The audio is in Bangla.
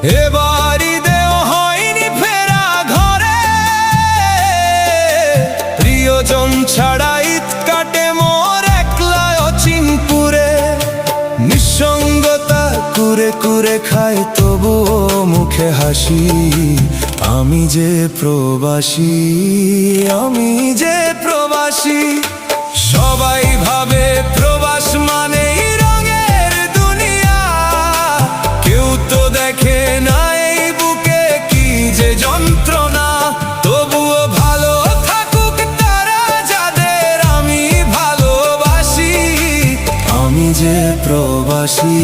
এবার ঈদেও হয়নি ফেরা ঘরে, প্রিয়জন ছাড়া ঈদ কাটে মোর একলা অচিনপুরে। নিঃসঙ্গতা কুরে কুরে খায় তবুও মুখে হাসি, আমি যে প্রবাসী, আমি যে প্রবাসী। সবাই ভাবে প্রবাস মানেই রঙের দুনিয়া, কেউ তো দেখে না এই বুকে কি যে যন্ত্রণা। তবুও ভালো থাকুক তারা যাদের আমি ভালোবাসি, আমি যে প্রবাসী।